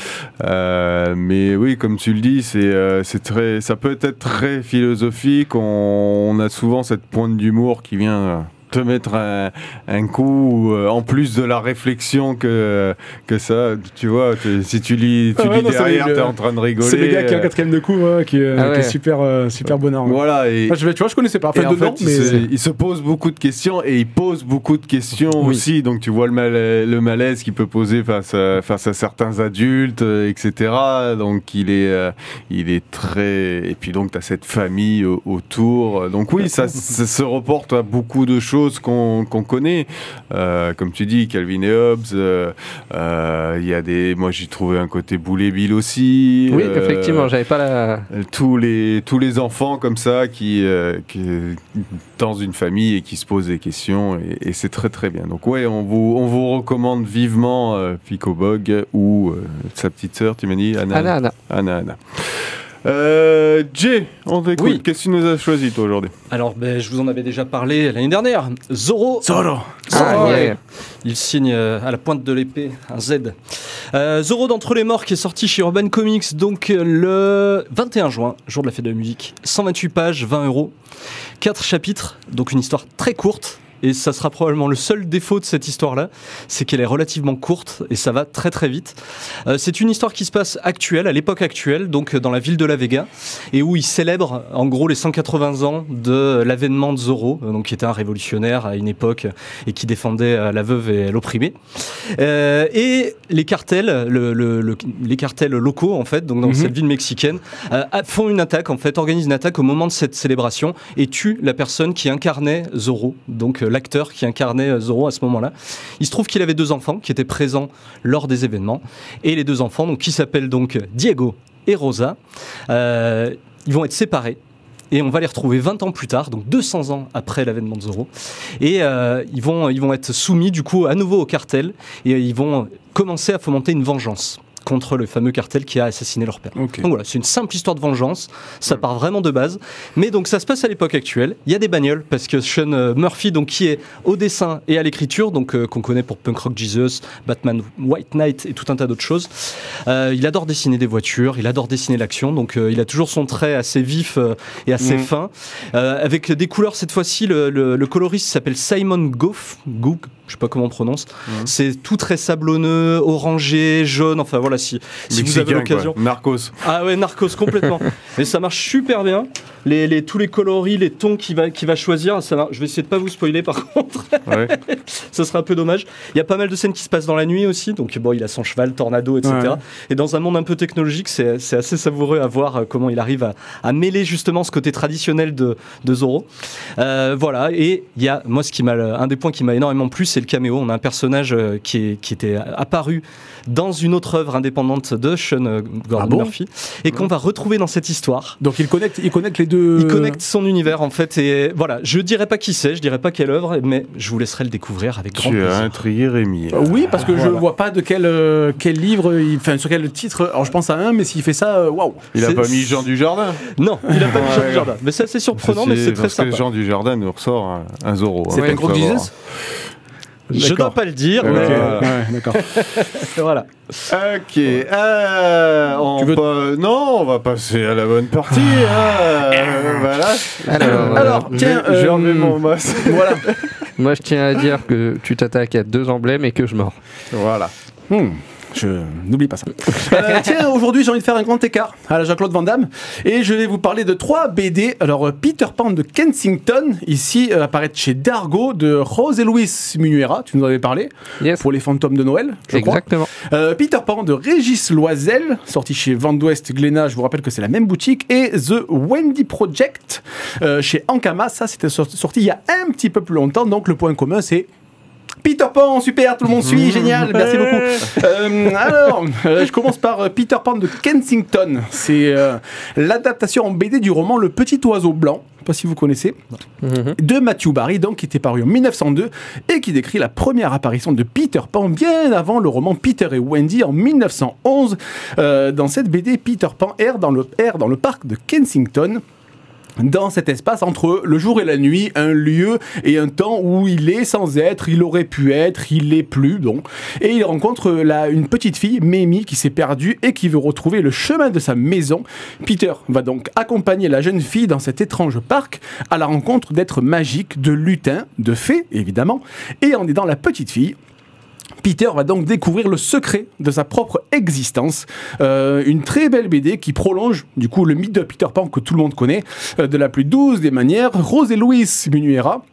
Mais oui, comme tu le dis, ça peut être très philosophique. On a souvent cette pointe d'humour qui vient te mettre un coup en plus de la réflexion que ça, tu vois, si tu lis derrière, t'es en train de rigoler. C'est le gars qui est en 4ème de coup, qui est super bonheur. Voilà. Et tu vois, je connaissais pas. Il se pose beaucoup de questions et il pose beaucoup de questions aussi. Donc tu vois le malaise qu'il peut poser face à certains adultes, etc. Donc il est très. Et puis donc t'as cette famille autour. Donc oui, ça se reporte à beaucoup de choses qu'on connaît. Comme tu dis, Calvin et Hobbes. Il y a moi j'ai trouvé un côté Boulet Bill aussi. Oui, effectivement, j'avais pas la. Tous les enfants comme ça qui dans une famille et qui se posent des questions et c'est très très bien. Donc ouais, on vous recommande vivement Pico Bog ou sa petite sœur, tu m'as dit Anna. Jay, on t'écoute. Oui. Qu'est-ce que tu nous as choisi toi aujourd'hui? Alors, je vous en avais déjà parlé l'année dernière. Zorro. Yeah. Il signe à la pointe de l'épée un Z. Zorro d'Entre les Morts qui est sorti chez Urban Comics donc le 21 juin, jour de la fête de la musique. 128 pages, 20 €. 4 chapitres, donc une histoire très courte. Et ça sera probablement le seul défaut de cette histoire-là, c'est qu'elle est relativement courte et ça va très très vite. C'est une histoire qui se passe actuelle, à l'époque actuelle, donc dans la ville de La Vega, et où il célèbre en gros les 180 ans de l'avènement de Zorro, donc qui était un révolutionnaire à une époque et qui défendait la veuve et l'opprimé. Et les cartels, les cartels locaux en fait, donc dans cette ville mexicaine, font une attaque en fait, organisent une attaque au moment de cette célébration et tuent la personne qui incarnait Zorro, donc l'acteur qui incarnait Zorro à ce moment-là. Il se trouve qu'il avait 2 enfants qui étaient présents lors des événements. Et les 2 enfants, donc, qui s'appellent donc Diego et Rosa, ils vont être séparés. Et on va les retrouver 20 ans plus tard, donc 200 ans après l'avènement de Zorro. Et ils vont être soumis du coup à nouveau au cartel. Et ils vont commencer à fomenter une vengeance contre le fameux cartel qui a assassiné leur père. Okay. Donc voilà, c'est une simple histoire de vengeance, ça part vraiment de base, mais donc ça se passe à l'époque actuelle, il y a des bagnoles, parce que Sean Murphy, donc, qui est au dessin et à l'écriture, donc qu'on connaît pour Punk Rock Jesus, Batman White Knight et tout un tas d'autres choses, il adore dessiner des voitures, il adore dessiner l'action, donc il a toujours son trait assez vif et assez fin, avec des couleurs cette fois-ci, le coloriste s'appelle Simon Gough, je sais pas comment on prononce, c'est tout très sablonneux, orangé, jaune, enfin voilà, si vous avez l'occasion. Narcos. Ah ouais, Narcos complètement. Mais ça marche super bien. Tous les coloris, les tons qu'il va choisir, je vais essayer de pas vous spoiler par contre. Ouais. Ça sera un peu dommage. Il y a pas mal de scènes qui se passent dans la nuit aussi, donc bon, il a son cheval, Tornado, etc. Ouais. Et dans un monde un peu technologique, c'est assez savoureux à voir comment il arrive à mêler justement ce côté traditionnel de Zorro. Voilà, et il y a, moi, un des points qui m'a énormément plu, c'est le caméo. On a un personnage qui était apparu dans une autre œuvre indépendante de Sean Gordon Murphy et qu'on va retrouver dans cette histoire. Donc il connecte les deux. Il connecte son univers en fait et voilà. Je dirais pas qui c'est, je dirais pas quelle œuvre, mais je vous laisserai le découvrir avec grand plaisir. Tu as intrigué Rémi. Oui, parce que je vois pas de quel livre, sur quel titre. Alors je pense à un, mais s'il fait ça, waouh. Il a pas mis Jean Dujardin. Non, il a pas mis Jean Dujardin. Mais c'est assez surprenant, mais c'est très sympa. Jean Dujardin nous ressort un Zorro. C'est Punk Rock Jesus. Je dois pas le dire. Okay. Ouais, d'accord. Voilà. Ok. Non, on va passer à la bonne partie. Voilà. Alors tiens, j'ai enlevé mon masque. Voilà. Moi, je tiens à dire que tu t'attaques à 2 emblèmes et que je mords. Voilà. Je n'oublie pas ça. Tiens, aujourd'hui j'ai envie de faire un grand écart à la Jean-Claude Van Damme et je vais vous parler de 3 BD. Alors Peter Pan de Kensington, ici apparaît chez Dargo de José Luis Munuera, tu nous en avais parlé, pour les fantômes de Noël, je Exactement. crois. Peter Pan de Régis Loisel, sorti chez Van d'Ouest Glénat, je vous rappelle que c'est la même boutique, et The Wendy Project chez Ankama, ça c'était sorti il y a un petit peu plus longtemps, donc le point commun c'est Peter Pan, super, tout le monde suit, génial, merci beaucoup. Alors, je commence par Peter Pan de Kensington. C'est l'adaptation en BD du roman Le Petit Oiseau Blanc, je ne sais pas si vous connaissez, de Matthew Barry, donc, qui était paru en 1902 et qui décrit la première apparition de Peter Pan bien avant le roman Peter et Wendy en 1911. Dans cette BD, Peter Pan erre dans le parc de Kensington. dans cet espace entre le jour et la nuit, un lieu et un temps où il est sans être, il aurait pu être, il est plus, donc. Et il rencontre une petite fille, Mamie, qui s'est perdue et qui veut retrouver le chemin de sa maison. Peter va donc accompagner la jeune fille dans cet étrange parc à la rencontre d'êtres magiques, de lutins, de fées, évidemment, et en aidant la petite fille. Peter va donc découvrir le secret de sa propre existence. Une très belle BD qui prolonge du coup le mythe de Peter Pan que tout le monde connaît de la plus douce des manières. José Luis Munuera,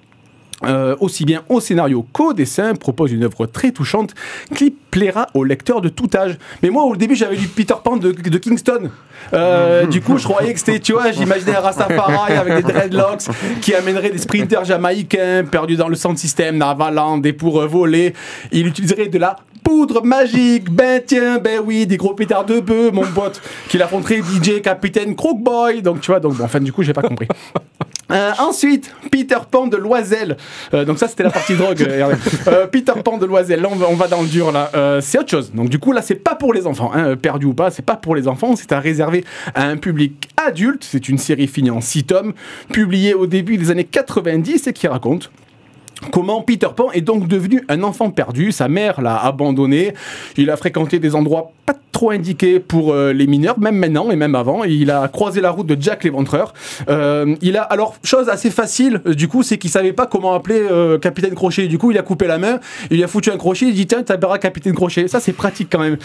aussi bien au scénario qu'au dessin, propose une œuvre très touchante qui plaira aux lecteurs de tout âge. Mais moi, au début, j'avais lu Peter Pan de Kingston. Du coup, je croyais que c'était, tu vois, j'imaginais un Rastafari avec des dreadlocks qui amènerait des sprinters jamaïcains perdus dans le sound system d'Avaland et pour voler, il utiliserait de la poudre magique. Ben tiens, ben oui, des gros pétards de bœuf, mon pote, qu'il affronterait DJ Capitaine Crookboy. Donc, tu vois, donc, bon, enfin, du coup, j'ai pas compris. Ensuite, Peter Pan de Loisel. Donc ça, c'était la partie drogue. Peter Pan de Loisel. Là, on va dans le dur. Là, c'est autre chose. Donc du coup, là, c'est pas pour les enfants. Hein, perdu ou pas, c'est pas pour les enfants. C'est à réserver à un public adulte. C'est une série finie en 6 tomes, publiée au début des années 90 et qui raconte comment Peter Pan est donc devenu un enfant perdu. Sa mère l'a abandonné. Il a fréquenté des endroits pas trop indiqués pour les mineurs, même maintenant et même avant. Il a croisé la route de Jack l'Éventreur. Il a, alors, chose assez facile, du coup, c'est qu'il savait pas comment appeler Capitaine Crochet. Du coup, il a coupé la main, il a foutu un crochet, il dit tiens, t'appelleras Capitaine Crochet. Ça, c'est pratique quand même.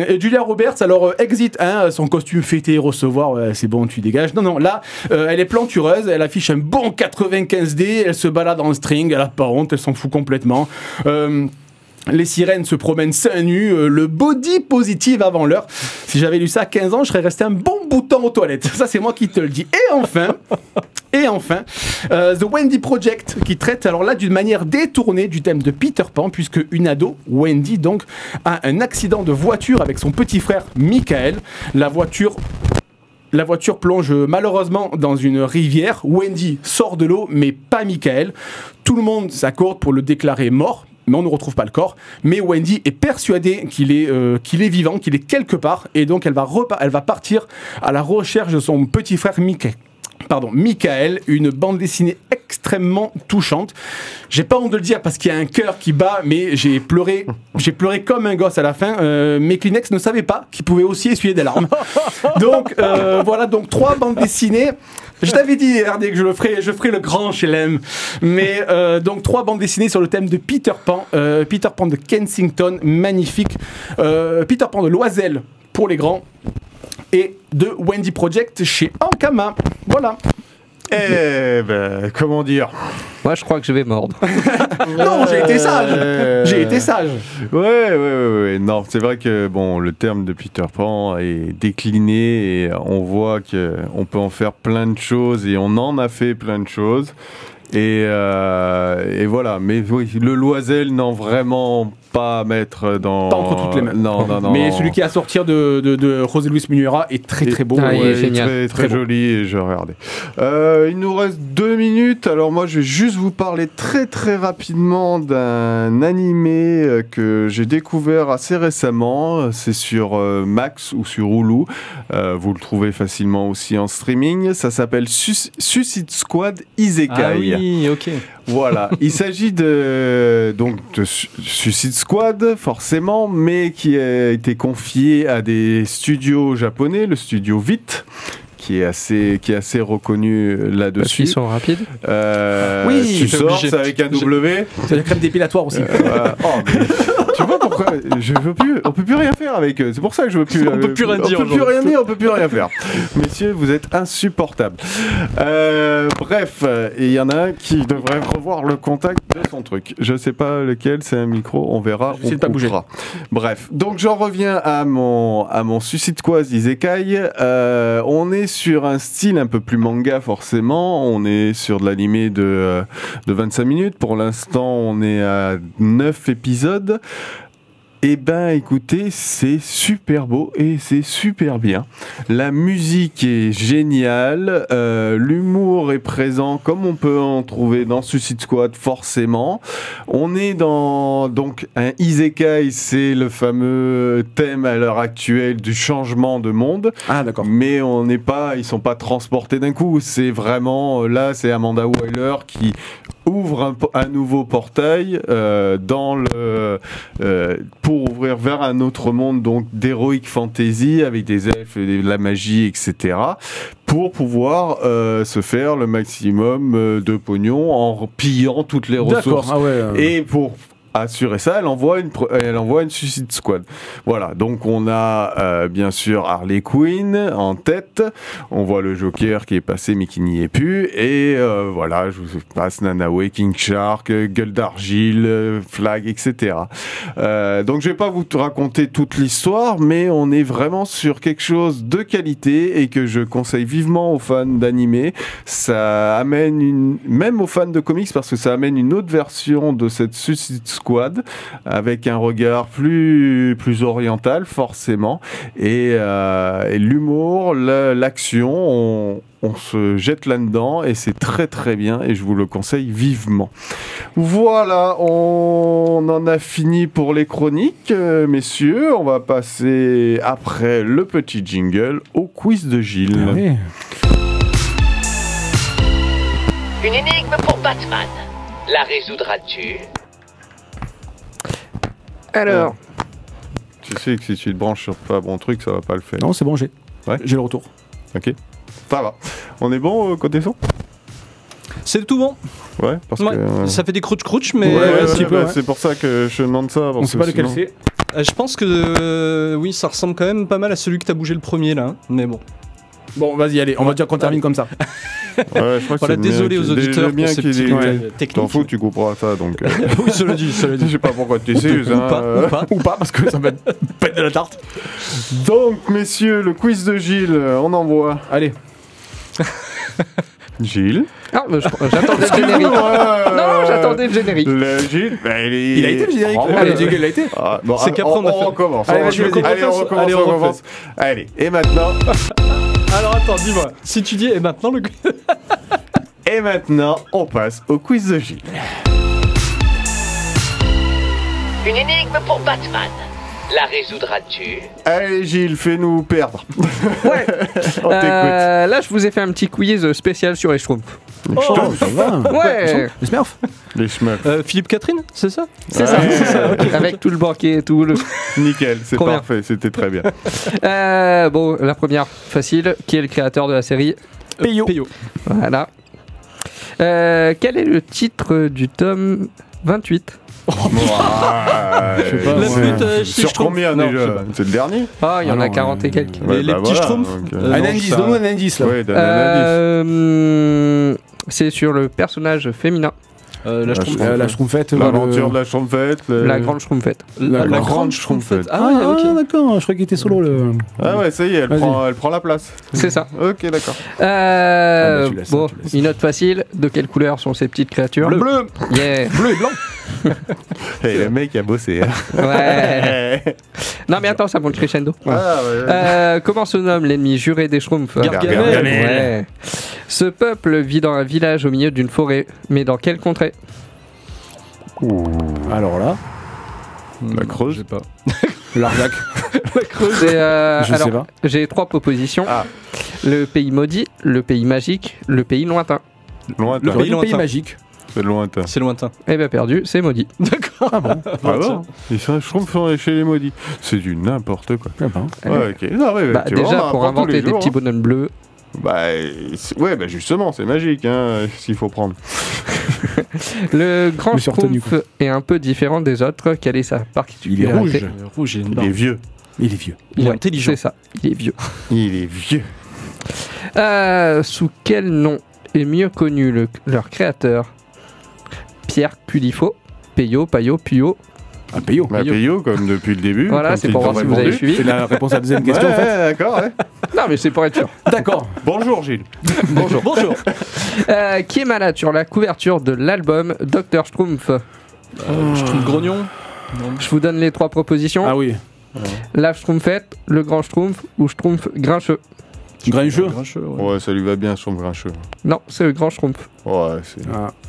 Et Julia Roberts, alors, Exit, hein, son costume fêté, recevoir, ouais, c'est bon, tu dégages. Non, là, elle est plantureuse, elle affiche un bon 95D, elle se balade en string, elle a pas honte, elle s'en fout complètement. Les sirènes se promènent seins nus, le body positive avant l'heure. Si j'avais lu ça à 15 ans, je serais resté un bon bout de temps aux toilettes. Ça, c'est moi qui te le dis. Et enfin, The Wendy Project, qui traite alors là d'une manière détournée du thème de Peter Pan, puisque une ado, Wendy donc, a un accident de voiture avec son petit frère Michael. La voiture plonge malheureusement dans une rivière. Wendy sort de l'eau, mais pas Michael. Tout le monde s'accorde pour le déclarer mort, mais on ne retrouve pas le corps. Mais Wendy est persuadée qu'il est vivant, qu'il est quelque part, et donc elle va partir à la recherche de son petit frère Michael, une bande dessinée extrêmement touchante. J'ai pas honte de le dire parce qu'il y a un cœur qui bat, mais j'ai pleuré comme un gosse à la fin. Mes Kleenex ne savaient pas qu'ils pouvaient aussi essuyer des larmes. Donc voilà, donc 3 bandes dessinées. Je t'avais dit, RD, que je ferai le grand chez l'M. Mais donc 3 bandes dessinées sur le thème de Peter Pan. Peter Pan de Kensington, magnifique. Peter Pan de Loisel pour les grands. Et de Wendy Project chez Ankama. Voilà. Eh ben, comment dire ? Moi, je crois que je vais mordre. Non, j'ai été sage. Ouais. Non, c'est vrai que bon, le terme de Peter Pan est décliné et on voit qu'on peut en faire plein de choses et on en a fait plein de choses. Et voilà, mais oui, le Loisel, non, vraiment pas à mettre dans... Pas entre toutes les mains. Non. Mais celui qui est à sortir de José Luis Munuera est très beau. Ah, il est génial. Très joli, et je regardais. Il nous reste 2 minutes, alors moi je vais juste vous parler très rapidement d'un animé que j'ai découvert assez récemment. C'est sur Max ou sur Hulu. Vous le trouvez facilement aussi en streaming. Ça s'appelle Suicide Squad Isekai. Ah oui, ok. Voilà, il s'agit de Suicide Squad, forcément, mais qui a été confié à des studios japonais, le studio VIT, qui est assez reconnu là-dessus. Parce qu'ils sont rapides. Oui, tu sors, c'est avec un W. C'est la crème dépilatoire aussi. Mais tu vois pourquoi on peut plus rien faire avec eux. C'est pour ça que je veux plus. On peut plus rien dire. On peut plus rien dire, on peut plus rien faire. Messieurs, vous êtes insupportables. Bref, il y en a un qui devrait revoir le contact de son truc. Je sais pas lequel, c'est un micro, on verra. On pas bouger. Bref, donc j'en reviens à mon Suicide Squad Isekai. On est sur un style un peu plus manga forcément. On est sur de l'animé de 25 minutes. Pour l'instant, on est à 9 épisodes. Eh ben, écoutez, c'est super beau et c'est super bien. La musique est géniale, l'humour est présent comme on peut en trouver dans Suicide Squad, forcément. On est dans donc un isekai, c'est le fameux thème à l'heure actuelle du changement de monde. Ah, d'accord. Mais ils sont pas transportés d'un coup. C'est vraiment là, c'est Amanda Waller qui ouvre un nouveau portail pour ouvrir vers un autre monde, donc d'heroic fantasy avec des elfes, de la magie, etc. pour pouvoir se faire le maximum de pognon en pillant toutes les ressources. Ah ouais, Et pour assurer ça, elle envoie une Suicide Squad. Voilà, donc on a bien sûr Harley Quinn en tête, on voit le Joker qui est passé mais qui n'y est plus, et voilà, je vous passe Nanaue, King Shark, Gueule d'Argile, Flag, etc. Donc je vais pas vous raconter toute l'histoire, mais on est vraiment sur quelque chose de qualité et que je conseille vivement aux fans d'animé. Ça amène même aux fans de comics, parce que ça amène une autre version de cette Suicide Squad avec un regard plus oriental forcément, et l'humour, l'action, on se jette là-dedans et c'est très très bien et je vous le conseille vivement. Voilà, on en a fini pour les chroniques, messieurs. On va passer après le petit jingle au quiz de Gilles. Ah oui. Une énigme pour Batman. La résoudras-tu? Alors, Tu sais que si tu te branches sur pas bon truc, ça va pas le faire. Non, c'est bon, j'ai le retour. Ok, ça va. On est bon côté son? C'est tout bon. Ouais, parce Ouais, que... ça fait des crouch mais c'est pour ça que je demande ça. On sait pas lequel c'est. je pense que oui, ça ressemble quand même pas mal à celui que t'as bougé le premier là, hein. Mais bon. Bon, vas-y, allez, on va dire qu'on termine comme ça. Ouais, je crois que Voilà, c'est désolé bien aux auditeurs bien pour ces qu'il petits ait- détails techniques. T'en fous, tu couperas ça, donc... Oui, cela dit. Je sais pas pourquoi tu sais, Ou pas. Ou pas, parce que ça va être pète de la tarte. Donc, messieurs, le quiz de Gilles, on envoie. Allez. Gilles. ah, j'attendais le générique. Non, j'attendais le générique. Le Gilles, Il a été le générique. Oh, Allez, ouais. jingle, il a été. Ah, bon, C'est qu'après, on a fait- recommence. Allez, on vas-y, recommence. vas-y. Allez, on recommence, Allez, on on refait. recommence. Allez, et maintenant... Alors attends, dis-moi. Si tu dis et maintenant le Et maintenant, on passe au quiz de Gilles. Une énigme pour Batman. La résoudras-tu? Allez, Gilles, fais-nous perdre. Ouais. On t'écoute. Là, je vous ai fait un petit quiz spécial sur les Schtroumpfs. Oh, ça va. Ouais, Les Smurfs. Les Smurfs. Philippe Catherine, c'est ça? c'est ça. Avec tout le banquet et tout. Nickel, c'est Trop bien. parfait, c'était très bien. Bon, la première facile. Qui est le créateur de la série? Peyo. Voilà. Quel est le titre du tome 28? Je sais pas, La ouais. flûte chez Sur Schtroumpf. combien Non, je sais déjà? pas. C'est le dernier? Ah, il y en Ah a non, 40 et quelques. Les petits Schtroumpfs. Un indice, donne-nous un indice là. Ouais, donne un indice. C'est sur le personnage féminin. La Schtroumpf. La Schtroumpfette. L'aventure de la Schtroumpfette. La grande Schtroumpfette. La grande grande Schtroumpfette. Schtroumpfette. Ah ouais, ok. D'accord, je crois qu'il était solo le. Ah ouais, ça y est, Vas-y. elle prend la place. C'est ça. Ok, d'accord. bah, tu laisses, Bon, tu laisses. une autre facile. De quelle couleur sont ces petites créatures? Bleu. Yeah. Bleu et blanc. Hey, le mec a bossé. Hein. Ouais. Non mais attends, ça monte crescendo. Ah ouais. Comment se nomme l'ennemi juré des Schtroumpfs? Gargamel. Ouais. Ce peuple vit dans un village au milieu d'une forêt, mais dans quelle contrée? Alors là, La Creuse. Je sais pas. l'Arzac. C'est, Je sais alors, pas. j'ai 3 propositions. Ah. Le pays maudit, le pays magique, le pays lointain. Lointain. Le J'aurais dit lointain. pays magique. C'est lointain. C'est lointain. Eh ben perdu, c'est maudit. D'accord. Ah bon. Ah bon? Ils sont Schtroumpfs chez les maudits. C'est du n'importe quoi. Ah bon. Ouais, ok. Non, ouais, Bah, tu vois, déjà on pour apprend tous les inventer des jours, petits hein. bonhommes bleus. Bah, ouais, bah justement, c'est magique, hein, ce qu'il faut prendre. Je Le grand me suis retenu, Schtroumpf est un peu différent des autres. Quelle est sa Il est particularité? rouge. Rouge et une Il est barbe. vieux. Il est vieux. Il est Ouais, intelligent. C'est ça, il est vieux. Il est vieux. Sous quel nom est mieux connu leur créateur? Pierre Pudifo, Peyo, Payo, Puyo. Ah, Peyo. Bah, Peyo, comme depuis le début. Voilà, quand c'est ils pour t'ont voir si vous avez répondu. suivi. C'est la réponse à la deuxième Ouais, question en fait. d'accord, ouais. Non, mais c'est pour être sûr. D'accord. Bonjour Gilles. Bonjour. Bonjour. Qui est malade sur la couverture de l'album Dr Schtroumpf? Je trouve grognon. Je vous donne les 3 propositions. Ah oui. La Schtroumpfette, le Grand Schtroumpf ou Schtroumpf grincheux. Grincheux. Ouais, ça lui va bien, son grincheux. Non, c'est le Grand Schtroumpf. Ouais, c'est.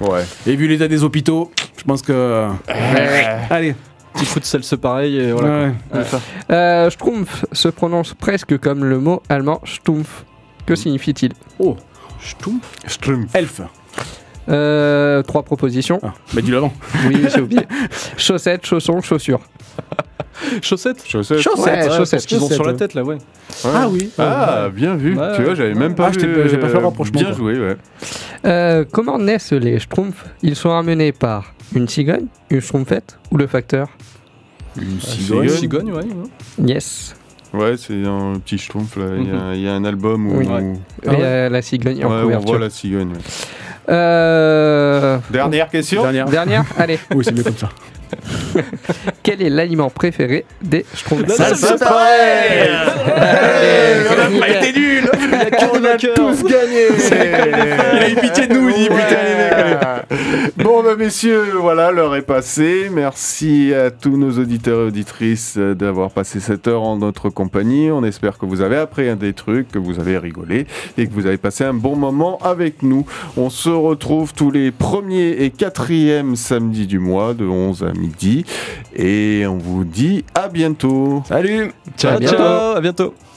Ouais. Et vu l'état des hôpitaux, je pense que. Allez. Petit coup de salse pareil et voilà. Ouais. Schtroumpf se prononce presque comme le mot allemand Stumpf. Que signifie-t-il? Oh, Schtroumpf. elfe. 3 propositions. Ah, bah dis-le avant. Oui, j'ai oublié. Chaussettes, chaussons, chaussures. Chaussettes. Chaussettes. Ouais, chaussettes. Parce qu'ils ont sur la tête là, ouais. Ah oui. Ah, bien vu. Ouais. Tu vois, j'avais même pas vu. j'ai pas fait le rapprochement. Bien quoi. joué, ouais. Comment naissent les Schtroumpfs? Ils sont amenés par une cigogne, une Schtroumpfette ou le facteur? Une Cigogne, ouais. Yes. Ouais, c'est un petit schtroumpf là. Il y a un album où. Oui. Ah Et la cigogne en Ouais, on couverture. voit la cigogne. Ouais. Dernière question. Dernière. Allez. Oui, c'est mieux comme ça. Quel est l'aliment préféré des Schtroumpfs? Ça pareil. On n'a pas été nuls. On a tous gagné. Il a eu pitié de nous, il dit putain les mecs. Allez. Bon, bah, messieurs, voilà, l'heure est passée. Merci à tous nos auditeurs et auditrices d'avoir passé cette heure en notre compagnie. On espère que vous avez appris des trucs, que vous avez rigolé et que vous avez passé un bon moment avec nous. On se retrouve tous les 1er et 4e samedis du mois de 11 à midi et on vous dit à bientôt. Salut. Ciao, à bientôt.